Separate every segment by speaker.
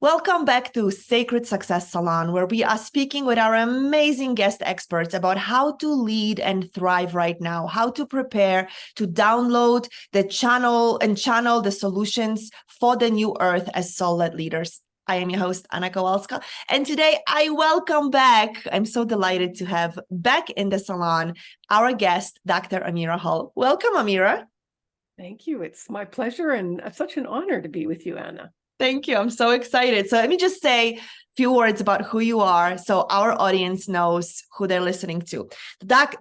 Speaker 1: Welcome back to Sacred Success Salon, where we are speaking with our amazing guest experts about how to lead and thrive right now, how to prepare to download the channel the solutions for the new earth as soul-led leaders. I am your host, Anna Kowalska, and today I welcome back. I'm so delighted to have back in the salon our guest, Dr. Amirah. Welcome, Amirah.
Speaker 2: Thank you. It's my pleasure and such an honor to be with you, Anna.
Speaker 1: Thank you. I'm so excited. So let me just say a few words about who you are so our audience knows who they're listening to.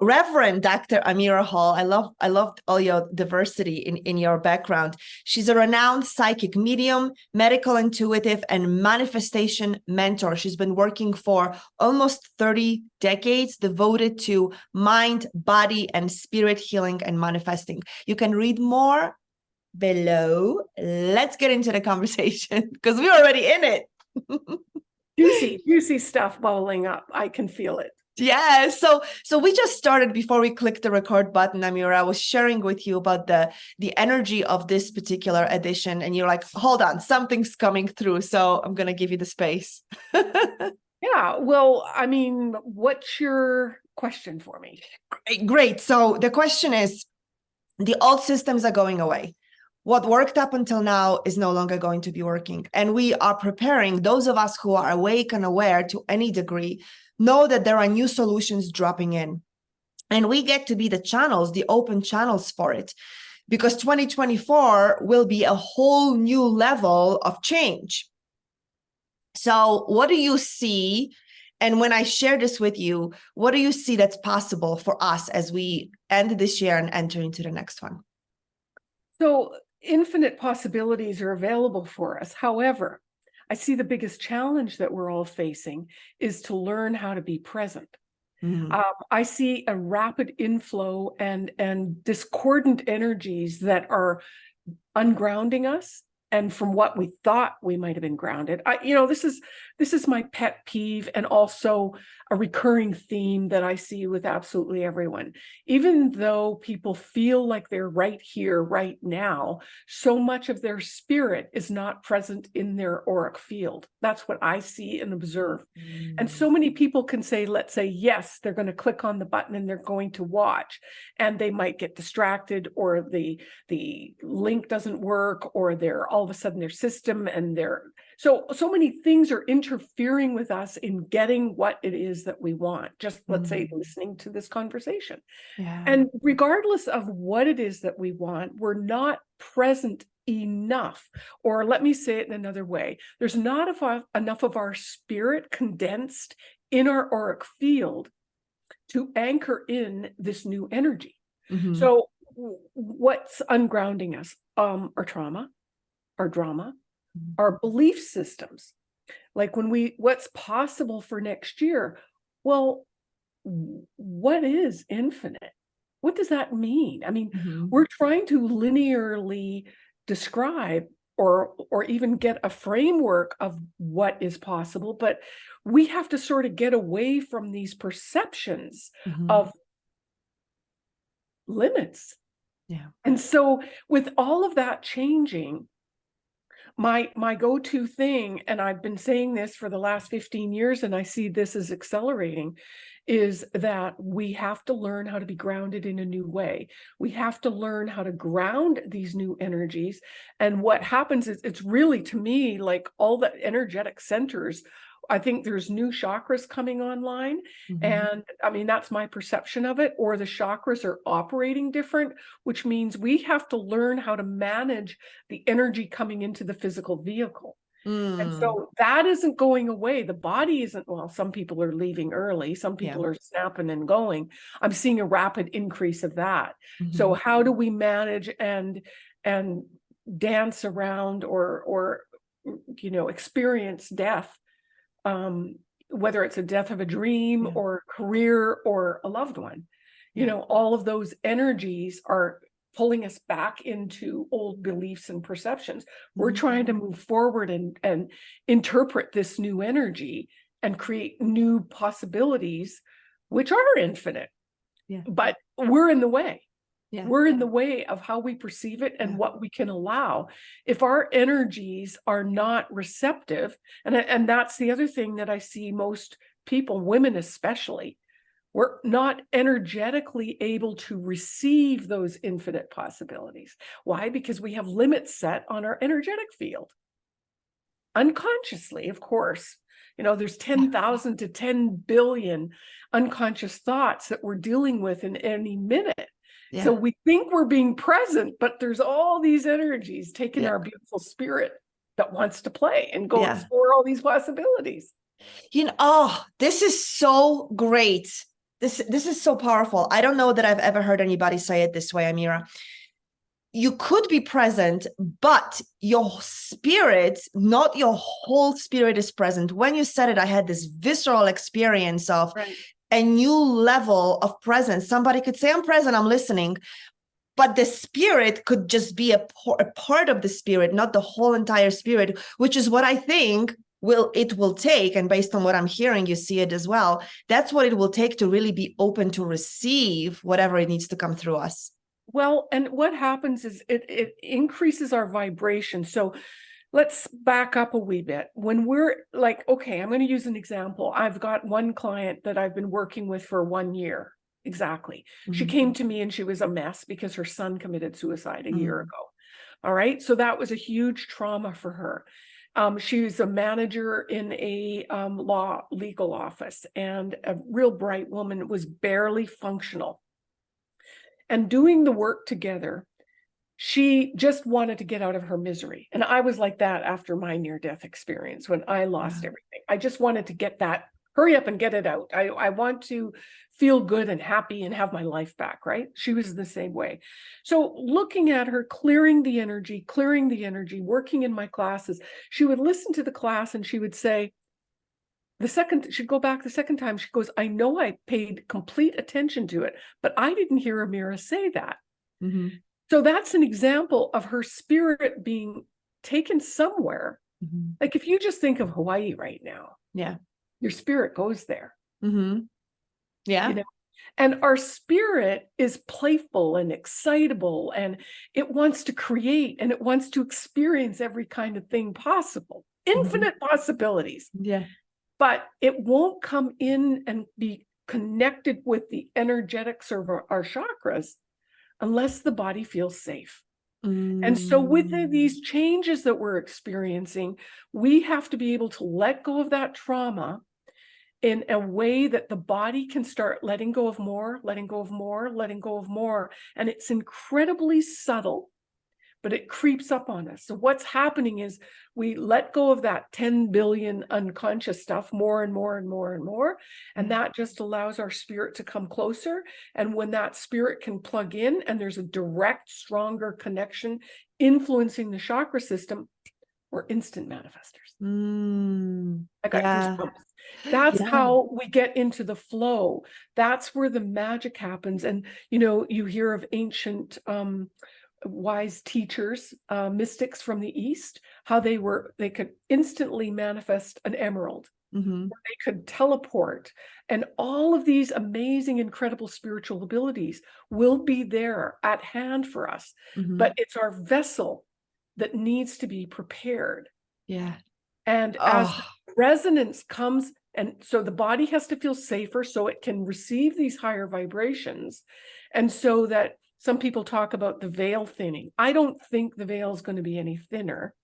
Speaker 1: Reverend Dr. Amirah Hall. I loved all your diversity in your background. She's a renowned psychic medium, medical intuitive, and manifestation mentor. She's been working for almost 30 decades devoted to mind, body, and spirit healing and manifesting. You can read more below. Let's get into the conversation because we're already in it.
Speaker 2: Juicy stuff bubbling up. I can feel it.
Speaker 1: Yeah. So we just started before we clicked the record button, Amirah. I was sharing with you about the energy of this particular edition, and you're like, hold on, something's coming through. So I'm gonna give you the space.
Speaker 2: Yeah. Well, I mean, what's your question for me?
Speaker 1: Great. So the question is, the old systems are going away. What worked up until now is no longer going to be working. And we are preparing, those of us who are awake and aware to any degree, know that there are new solutions dropping in. And we get to be the channels, the open channels for it, because 2024 will be a whole new level of change. So what do you see? And when I share this with you, what do you see that's possible for us as we end this year and enter into the next one?
Speaker 2: So infinite possibilities are available for us. However, I see the biggest challenge that we're all facing is to learn how to be present. Mm-hmm. I see a rapid inflow and discordant energies that are ungrounding us. And from what we thought we might have been grounded, this is my pet peeve, and also a recurring theme that I see with absolutely everyone. Even though people feel like they're right here, right now, so much of their spirit is not present in their auric field. That's what I see and observe. And so many people can say, let's say, yes, they're going to click on the button and they're going to watch, and they might get distracted, or the link doesn't work, or they're all of a sudden their system and so many things are interfering with us in getting what it is that we want. Just let's say listening to this conversation. Yeah. And regardless of what it is that we want, we're not present enough. Or let me say it in another way. There's not enough of our spirit condensed in our auric field to anchor in this new energy. Mm-hmm. So what's ungrounding us? Our trauma, our drama, our belief systems. Like what's possible for next year? Well, what is infinite? What does that mean? I mean, we're trying to linearly describe or even get a framework of what is possible, but we have to sort of get away from these perceptions of limits. Yeah. And so with all of that changing, my go-to thing, and I've been saying this for the last 15 years, and I see this as accelerating, is that we have to learn how to be grounded in a new way. We have to learn how to ground these new energies. And what happens is, it's really, to me, like all the energetic centers, I think there's new chakras coming online. And I mean, that's my perception of it, or the chakras are operating different, which means we have to learn how to manage the energy coming into the physical vehicle. And so that isn't going away. The body isn't, well, some people are leaving early. Some people are snapping and going. I'm seeing a rapid increase of that. So how do we manage and dance around or experience death? Whether it's a death of a dream or career or a loved one, all of those energies are pulling us back into old beliefs and perceptions. We're trying to move forward and interpret this new energy and create new possibilities, which are infinite, but we're in the way.
Speaker 1: Yeah.
Speaker 2: We're in the way of how we perceive it and what we can allow. If our energies are not receptive, and that's the other thing that I see most people, women especially, we're not energetically able to receive those infinite possibilities. Why? Because we have limits set on our energetic field. Unconsciously, of course. There's 10,000 to 10 billion unconscious thoughts that we're dealing with in any minute.
Speaker 1: Yeah.
Speaker 2: So we think we're being present, but there's all these energies taking our beautiful spirit that wants to play and go explore all these possibilities.
Speaker 1: This is so great. This is so powerful. I don't know that I've ever heard anybody say it this way, Amirah. You could be present, but your spirit, not your whole spirit, is present. When you said it, I had this visceral experience of a new level of presence. Somebody could say, I'm present, I'm listening, but the spirit could just be a part of the spirit, not the whole entire spirit, which is what I think it will take. And based on what I'm hearing, you see it as well. That's what it will take to really be open to receive whatever it needs to come through us.
Speaker 2: Well, and what happens is it increases our vibration. So let's back up a wee bit. When we're like, okay, I'm going to use an example. I've got one client that I've been working with for 1 year. Exactly. She came to me and she was a mess because her son committed suicide a year ago. All right. So that was a huge trauma for her. She was a manager in a legal office, and a real bright woman, was barely functional. And doing the work together, she just wanted to get out of her misery. And I was like that after my near-death experience when I lost everything. I just wanted to get that, hurry up and get it out. I want to feel good and happy and have my life back, right? She was the same way. So looking at her, clearing the energy, working in my classes, she would listen to the class and she would say, she'd go back the second time, she goes, I know I paid complete attention to it, but I didn't hear Amirah say that. So that's an example of her spirit being taken somewhere. Like if you just think of Hawaii right now, your spirit goes there. And our spirit is playful and excitable, and it wants to create, and it wants to experience every kind of thing possible, infinite possibilities. But it won't come in and be connected with the energetics of our chakras unless the body feels safe. And so with these changes that we're experiencing, we have to be able to let go of that trauma in a way that the body can start letting go of more, letting go of more, letting go of more. And it's incredibly subtle, but it creeps up on us. So what's happening is we let go of that 10 billion unconscious stuff more and more and more and more. And that just allows our spirit to come closer. And when that spirit can plug in and there's a direct, stronger connection influencing the chakra system, we're instant manifestors. I got goosebumps. That's how we get into the flow. That's where the magic happens. And, you hear of ancient wise teachers, mystics from the East, how they could instantly manifest an emerald. They could teleport, and all of these amazing, incredible spiritual abilities will be there at hand for us. But it's our vessel that needs to be prepared. And as the resonance comes, and so the body has to feel safer so it can receive these higher vibrations. And so that some people talk about the veil thinning. I don't think the veil is going to be any thinner.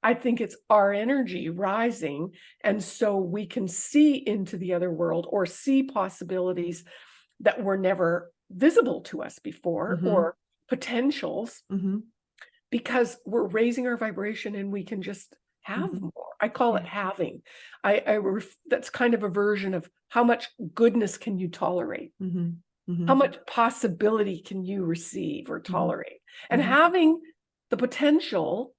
Speaker 2: I think it's our energy rising. And so we can see into the other world or see possibilities that were never visible to us before, or potentials, because we're raising our vibration and we can just have more. I call it having. That's kind of a version of how much goodness can you tolerate? How much possibility can you receive or tolerate? And having the potential,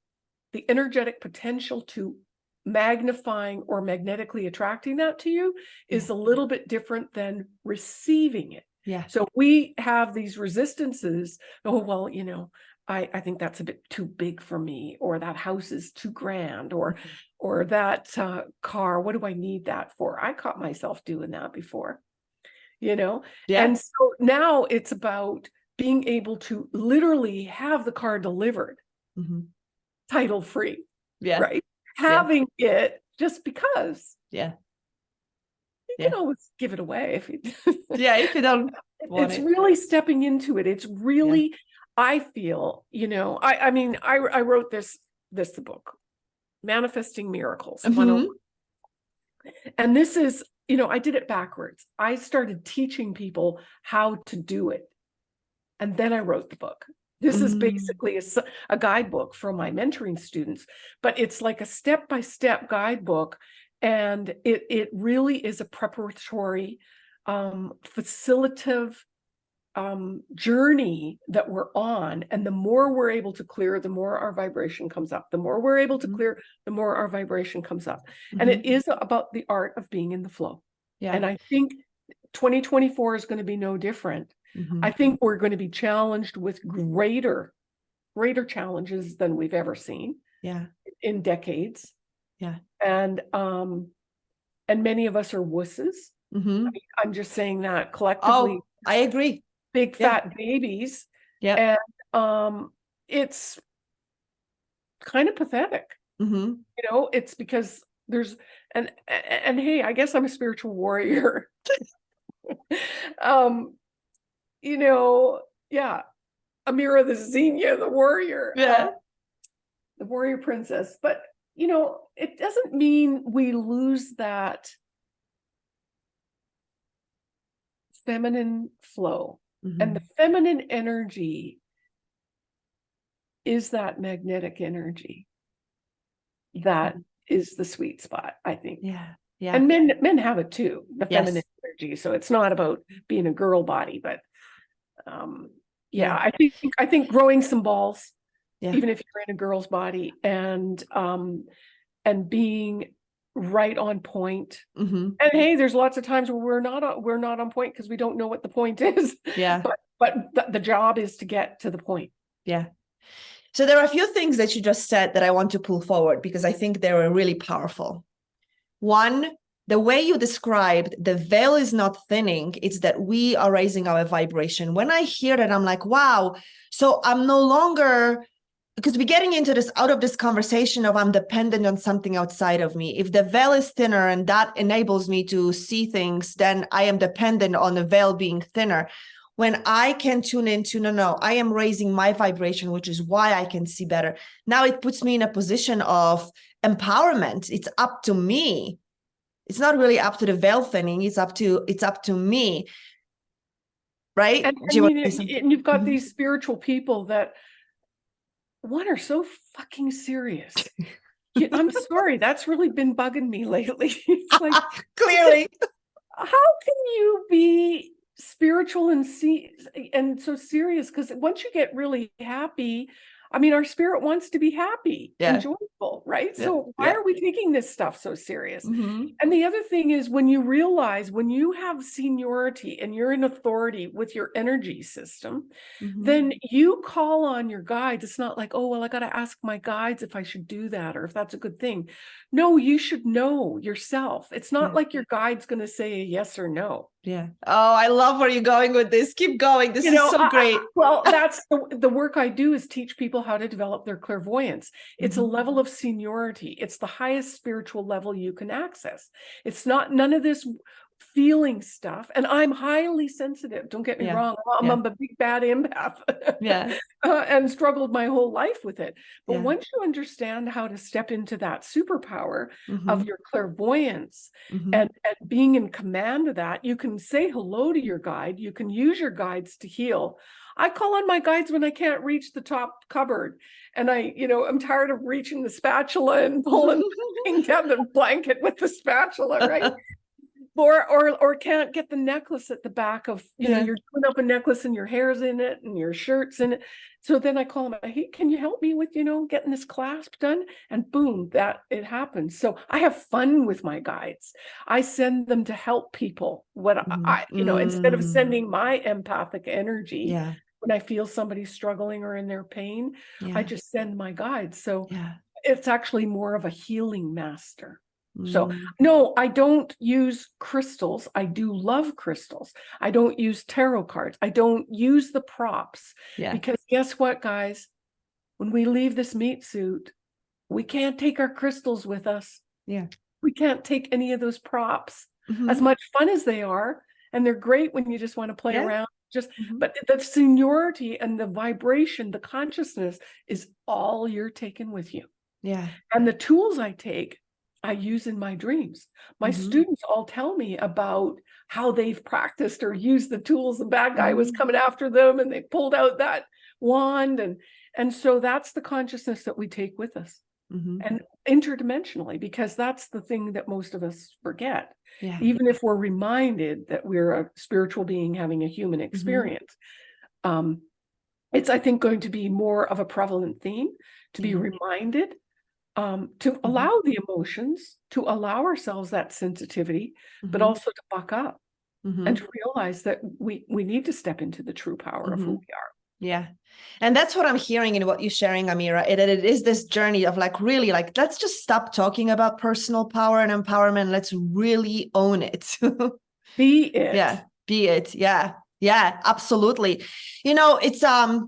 Speaker 2: the energetic potential to magnifying or magnetically attracting that to you is a little bit different than receiving it. So we have these resistances. Oh, well, I think that's a bit too big for me, or that house is too grand, or that car, what do I need that for? I caught myself doing that before, And so now it's about being able to literally have the car delivered, title free, right? Having it just because.
Speaker 1: Yeah.
Speaker 2: You can always give it away if you
Speaker 1: if you don't want
Speaker 2: it's
Speaker 1: it.
Speaker 2: really stepping into it. It's really, I feel, I mean, I wrote this the book, Manifesting Miracles 101. And this is, I did it backwards. I started teaching people how to do it. And then I wrote the book. This is basically a guidebook for my mentoring students, but it's like a step-by-step guidebook. And it really is a preparatory, facilitative journey that we're on. And the more we're able to clear, the more our vibration comes up. The more we're able to clear, the more our vibration comes up. And it is about the art of being in the flow. And I think 2024 is going to be no different. I think we're going to be challenged with greater challenges than we've ever seen in decades. And many of us are wusses. I mean, I'm just saying that collectively.
Speaker 1: Oh, I agree.
Speaker 2: Big fat babies. And it's kind of pathetic. It's because there's and hey, I guess I'm a spiritual warrior. Amirah the Xenia, the warrior, the warrior princess. But it doesn't mean we lose that feminine flow. And the feminine energy is that magnetic energy that is the sweet spot, I think. And men have it too, the feminine energy. So it's not about being a girl body, but I think growing some balls, even if you're in a girl's body, and being right on point. And hey, there's lots of times where we're not on point because we don't know what the point is. But the job is to get to the point.
Speaker 1: So there are a few things that you just said that I want to pull forward because I think they were really powerful. One, the way you described the veil is not thinning, it's that we are raising our vibration. When I hear that, I'm like, wow, so I'm no longer, because we're getting into this, out of this conversation of I'm dependent on something outside of me. If the veil is thinner and that enables me to see things, then I am dependent on the veil being thinner. When I can tune into, no, I am raising my vibration, which is why I can see better. Now it puts me in a position of empowerment. It's up to me. It's not really up to the veil thinning. It's up to me. Right?
Speaker 2: And you've got these spiritual people that one are so fucking serious. I'm sorry, that's really been bugging me lately. It's like,
Speaker 1: clearly,
Speaker 2: how can you be spiritual and so serious? Because once you get really happy, I mean, our spirit wants to be happy and joyful, right? So why are we taking this stuff so serious? And the other thing is, when you realize, when you have seniority and you're in authority with your energy system, then you call on your guides. It's not like, oh, well, I got to ask my guides if I should do that or if that's a good thing. No, you should know yourself. It's not like your guide's going to say a yes or no.
Speaker 1: Oh, I love where you're going with this. Keep going. This is so great.
Speaker 2: Well, that's the work I do, is teach people how to develop their clairvoyance. It's a level of seniority. It's the highest spiritual level you can access. It's not none of this feeling stuff. And I'm highly sensitive. Don't get me wrong. I'm a big bad empath. And struggled my whole life with it. But once you understand how to step into that superpower of your clairvoyance and being in command of that, you can say hello to your guide. You can use your guides to heal. I call on my guides when I can't reach the top cupboard, and I'm tired of reaching the spatula and pulling down the blanket with the spatula, right? Or can't get the necklace at the back of, you're doing up a necklace and your hair's in it and your shirt's in it. So then I call them, hey, can you help me with, getting this clasp done? And boom, that it happens. So I have fun with my guides. I send them to help people. Instead of sending my empathic energy, when I feel somebody struggling or in their pain, I just send my guides. So it's actually more of a healing master. So no, I don't use crystals. I do love crystals. I don't use tarot cards. I don't use the props. Because guess what, guys? When we leave this meat suit, we can't take our crystals with us. We can't take any of those props. As much fun as they are, and they're great when you just want to play around. But the seniority and the vibration, the consciousness is all you're taking with you. And the tools I take, I use in my dreams. My students all tell me about how they've practiced or used the tools. The bad guy was coming after them and they pulled out that wand. And so that's the consciousness that we take with us. And interdimensionally, because that's the thing that most of us forget. Even if we're reminded that we're a spiritual being having a human experience. It's, I think, going to be more of a prevalent theme to be reminded, to allow the emotions, to allow ourselves that sensitivity, but also to buck up and to realize that we need to step into the true power of who we are.
Speaker 1: And that's what I'm hearing in what you're sharing, Amirah, that it is this journey of like, really, like, let's just stop talking about personal power and empowerment. Let's really own it.
Speaker 2: Be it.
Speaker 1: Be it. Yeah, absolutely. You know, it's,
Speaker 2: sorry,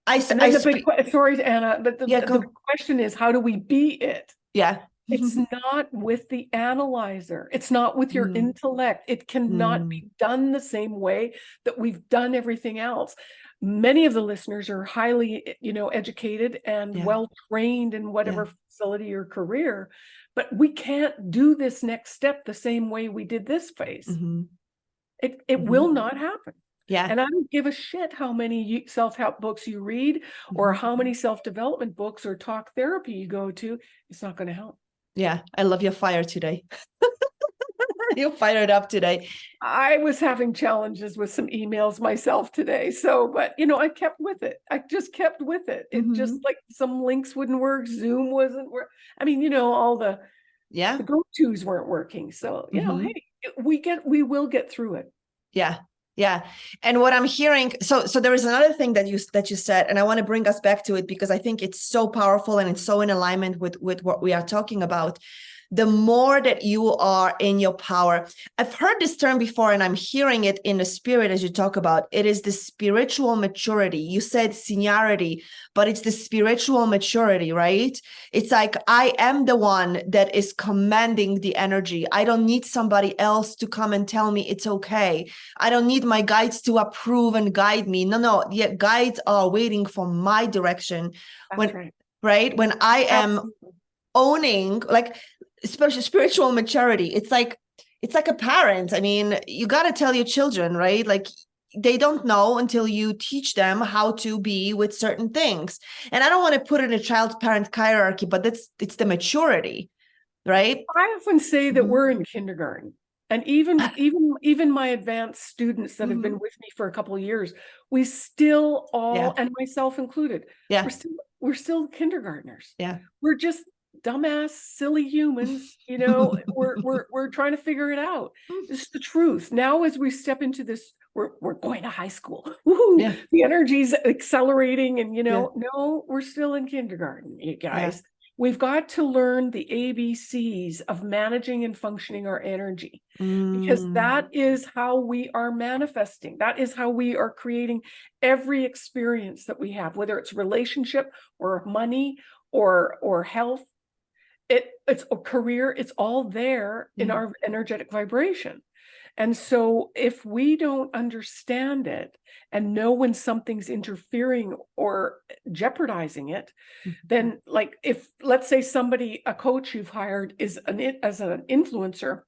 Speaker 2: Anna, but the question is, how do we be it? It's not with the analyzer. It's not with your intellect. It cannot be done the same way that we've done everything else. Many of the listeners are highly, educated and well-trained in whatever facility or career, but we can't do this next step the same way we did this phase. It will not happen. And I don't give a shit how many self-help books you read or how many self-development books or talk therapy you go to. It's not going to help.
Speaker 1: I love your fire today. You're fired up today.
Speaker 2: I was having challenges with some emails myself today. But I kept with it. I just kept with it. It just like some links wouldn't work. Zoom wasn't work. I mean, all the go-tos weren't working. So, hey, we will get through it.
Speaker 1: Yeah. And what I'm hearing, so there is another thing that you said, and I want to bring us back to it because I think it's so powerful and it's so in alignment with what we are talking about. The more that you are in your power. I've heard this term before, and I'm hearing it in the spirit as you talk about it is the spiritual maturity. You said seniority, but it's the spiritual maturity, right? It's like, I am the one that is commanding the energy. I don't need somebody else to come and tell me it's okay. I don't need my guides to approve and guide me. No. The guides are waiting for my direction.
Speaker 2: That's right.
Speaker 1: Right? When I am owning, like, especially spiritual maturity, it's like a parent. I mean, you got to tell your children, right? Like, they don't know until you teach them how to be with certain things. And I don't want to put in a child-parent hierarchy, but it's the maturity, right?
Speaker 2: I often say that we're in kindergarten, and even my advanced students that have been with me for a couple of years, we still all, and myself included, we're still kindergartners. We're just dumbass, silly humans, we're trying to figure it out. This is the truth. Now, as we step into this, we're going to high school. Woohoo! The energy's accelerating, and no, we're still in kindergarten, you guys. We've got to learn the ABCs of managing and functioning our energy, because that is how we are manifesting. That is how we are creating every experience that we have, whether it's relationship or money or health. It's a career, it's all there in our energetic vibration. And so if we don't understand it and know when something's interfering or jeopardizing it, then, like, if, let's say, a coach you've hired is as an influencer,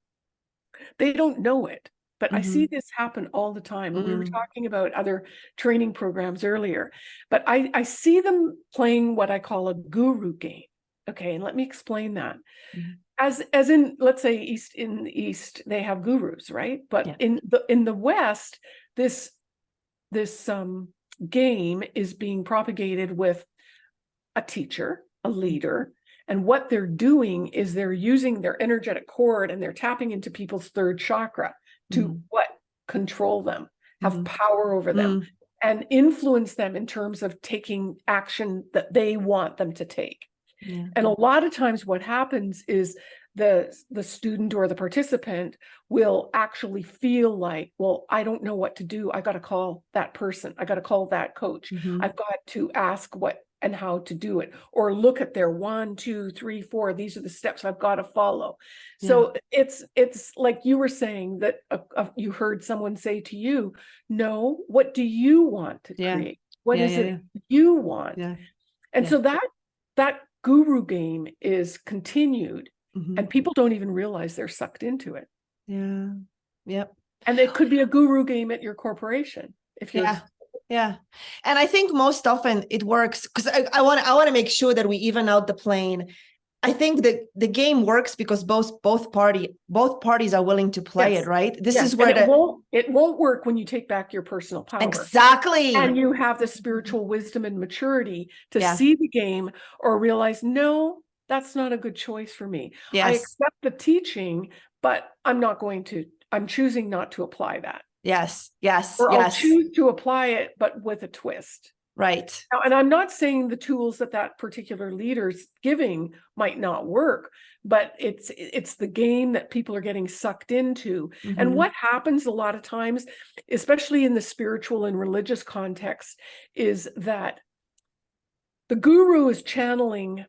Speaker 2: they don't know it. But I see this happen all the time. And we were talking about other training programs earlier, but I see them playing what I call a guru game. Okay, and let me explain that. As in, let's say, in the East, they have gurus, right? But in the West, this game is being propagated with a teacher, a leader, and what they're doing is they're using their energetic cord and they're tapping into people's third chakra to control them, have power over them, and influence them in terms of taking action that they want them to take.
Speaker 1: Yeah.
Speaker 2: And a lot of times what happens is the student or the participant will actually feel like, well, I don't know what to do. I got to call that person. I got to call that coach. I've got to ask what and how to do it, or look at their 1, 2, 3, 4. These are the steps I've got to follow. So it's like you were saying that you heard someone say to you, no, what do you want to create? What is it you want? And so that guru game is continued, and people don't even realize they're sucked into it.
Speaker 1: Yep.
Speaker 2: And it could be a guru game at your corporation if you're
Speaker 1: And I think most often it works because I want to make sure that we even out the plane. I think that the game works because both parties are willing to play it, right? This is where
Speaker 2: it won't work when you take back your personal power.
Speaker 1: Exactly.
Speaker 2: And you have the spiritual wisdom and maturity to see the game or realize, no, that's not a good choice for me. I accept the teaching, but I'm choosing not to apply that. Or I'll choose to apply it, but with a twist.
Speaker 1: Right.
Speaker 2: Now, and I'm not saying the tools that particular leader's giving might not work, but it's the game that people are getting sucked into. And what happens a lot of times, especially in the spiritual and religious context, is that the guru is channeling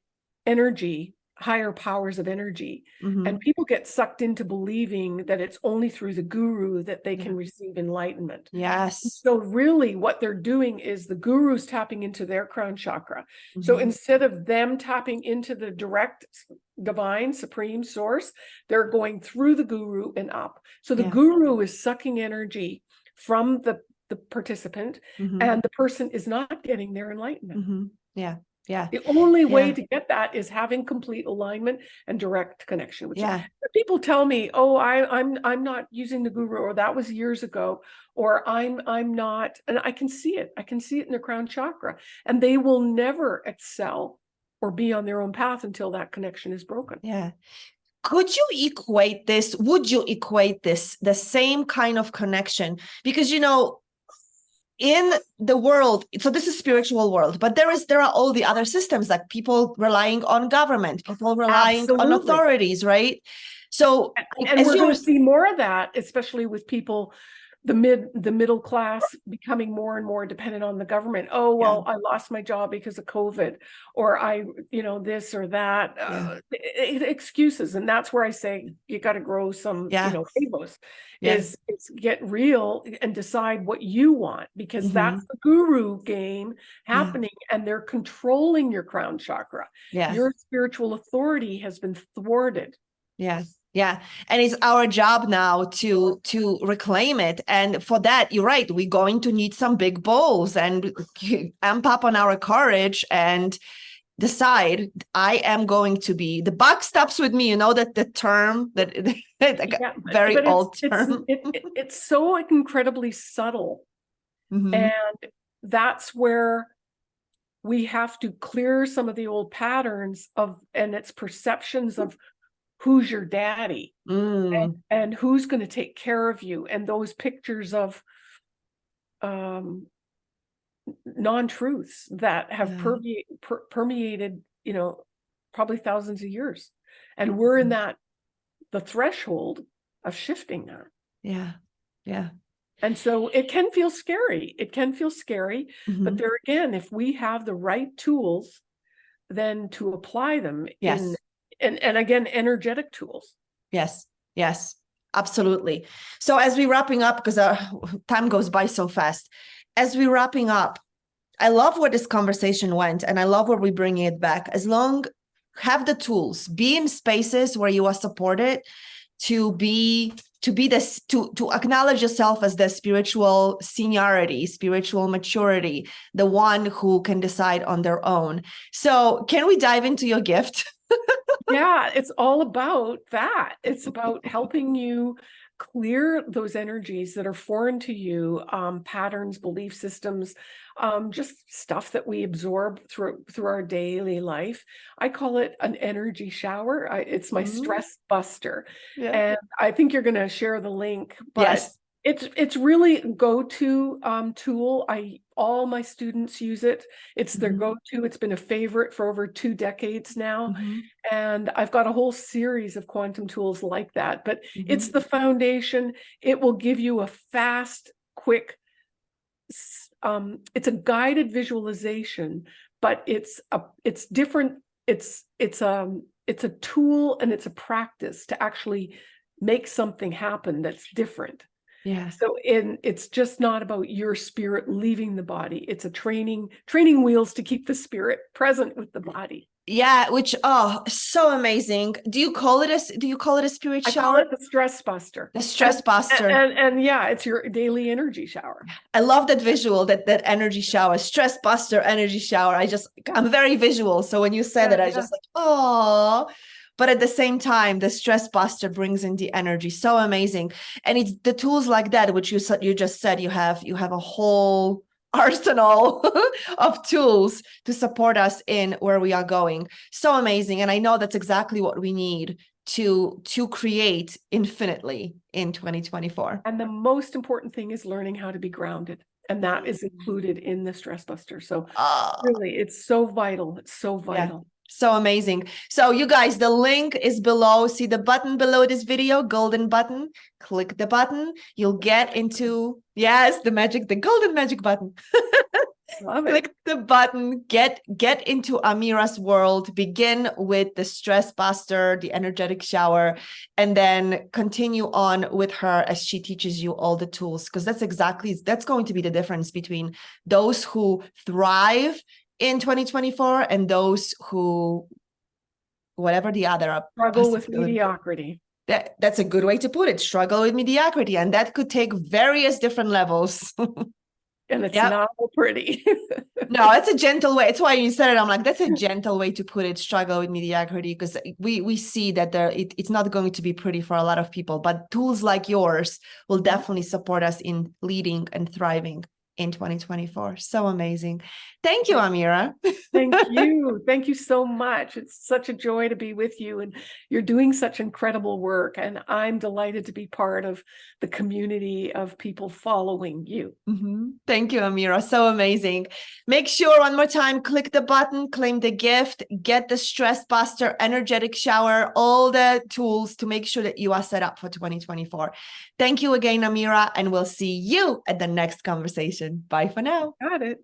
Speaker 2: energy, higher powers of energy, and people get sucked into believing that it's only through the guru that they can receive enlightenment. So really what they're doing is the guru's tapping into their crown chakra. So instead of them tapping into the direct divine supreme source, they're going through the guru and up. So the guru is sucking energy from the participant, and the person is not getting their enlightenment. The only way to get that is having complete alignment and direct connection with you. People tell me, "Oh, I'm not using the guru," or "That was years ago," or I'm not, and I can see it. I can see it in the crown chakra, and they will never excel or be on their own path until that connection is broken.
Speaker 1: Would you equate this, the same kind of connection? Because, in the world, so this is spiritual world, but there are all the other systems, like people relying on government, people relying on authorities, right? So,
Speaker 2: and we're going to see more of that, especially with people, the middle class becoming more and more dependent on the government. Oh, well, I lost my job because of COVID, or this or that, excuses. And that's where I say, you got to grow some, Vlahos, is get real and decide what you want, because that's the guru game happening, and they're controlling your crown chakra. Your spiritual authority has been thwarted.
Speaker 1: And it's our job now to reclaim it. And for that, you're right, we're going to need some big bowls and amp up on our courage and decide, I am going to be, the buck stops with me, that the term that very old term.
Speaker 2: It's so incredibly subtle. And that's where we have to clear some of the old patterns and its perceptions of who's your daddy and who's going to take care of you, and those pictures of non-truths that have permeated, probably thousands of years, and we're in the threshold of shifting that. And so it can feel scary. But there again, if we have the right tools, then to apply them and again, energetic tools.
Speaker 1: Yes, absolutely. So as we're wrapping up, because our time goes by so fast, as we're wrapping up, I love where this conversation went, and I love where we're bringing it back. Have the tools, be in spaces where you are supported to acknowledge yourself as the spiritual seniority, spiritual maturity, the one who can decide on their own. So can we dive into your gift?
Speaker 2: It's all about that. It's about helping you clear those energies that are foreign to you, patterns, belief systems, just stuff that we absorb through our daily life. I call it an energy shower. It's my stress buster. And I think you're going to share the link, but It's really a go-to tool. All my students use it. It's their go-to. It's been a favorite for over 2 decades now. And I've got a whole series of quantum tools like that. But it's the foundation. It will give you a fast, quick, it's a guided visualization, but it's different. It's a tool and it's a practice to actually make something happen that's different.
Speaker 1: Yeah.
Speaker 2: So it's just not about your spirit leaving the body. It's a training wheels to keep the spirit present with the body.
Speaker 1: Yeah, which so amazing. Do you call it a spirit shower?
Speaker 2: I call it the stress buster.
Speaker 1: The stress buster.
Speaker 2: And yeah, it's your daily energy shower.
Speaker 1: I love that visual, that energy shower, stress buster, energy shower. I'm very visual. So when you said that, I just like, oh. But at the same time, the stress buster brings in the energy. So amazing. And it's the tools like that, which you just said, you have a whole arsenal of tools to support us in where we are going. So amazing. And I know that's exactly what we need to create infinitely in 2024.
Speaker 2: And the most important thing is learning how to be grounded. And that is included in the stress buster. So really, it's so vital. It's so vital.
Speaker 1: Yeah. So amazing. So you guys, the link is below. See the button below this video, golden button. Click the button. You'll get into, yes, the golden magic button.
Speaker 2: Love it.
Speaker 1: Click the button, get into Amirah's world, begin with the stress buster, the energetic shower, and then continue on with her as she teaches you all the tools. Because that's going to be the difference between those who thrive in 2024 and those who, whatever the other,
Speaker 2: struggle with mediocrity.
Speaker 1: That's a good way to put it. Struggle with mediocrity. And that could take various different levels.
Speaker 2: And it's not all pretty.
Speaker 1: No, it's a gentle way. It's why you said it. I'm like, that's a gentle way to put it. Struggle with mediocrity, because we see that it's not going to be pretty for a lot of people. But tools like yours will definitely support us in leading and thriving in 2024. So amazing. Thank you, Amirah.
Speaker 2: Thank you. Thank you so much. It's such a joy to be with you, and you're doing such incredible work. And I'm delighted to be part of the community of people following you.
Speaker 1: Thank you, Amirah. So amazing. Make sure one more time, click the button, claim the gift, get the stress buster, energetic shower, all the tools to make sure that you are set up for 2024. Thank you again, Amirah, and we'll see you at the next conversation. Bye for now.
Speaker 2: Got it.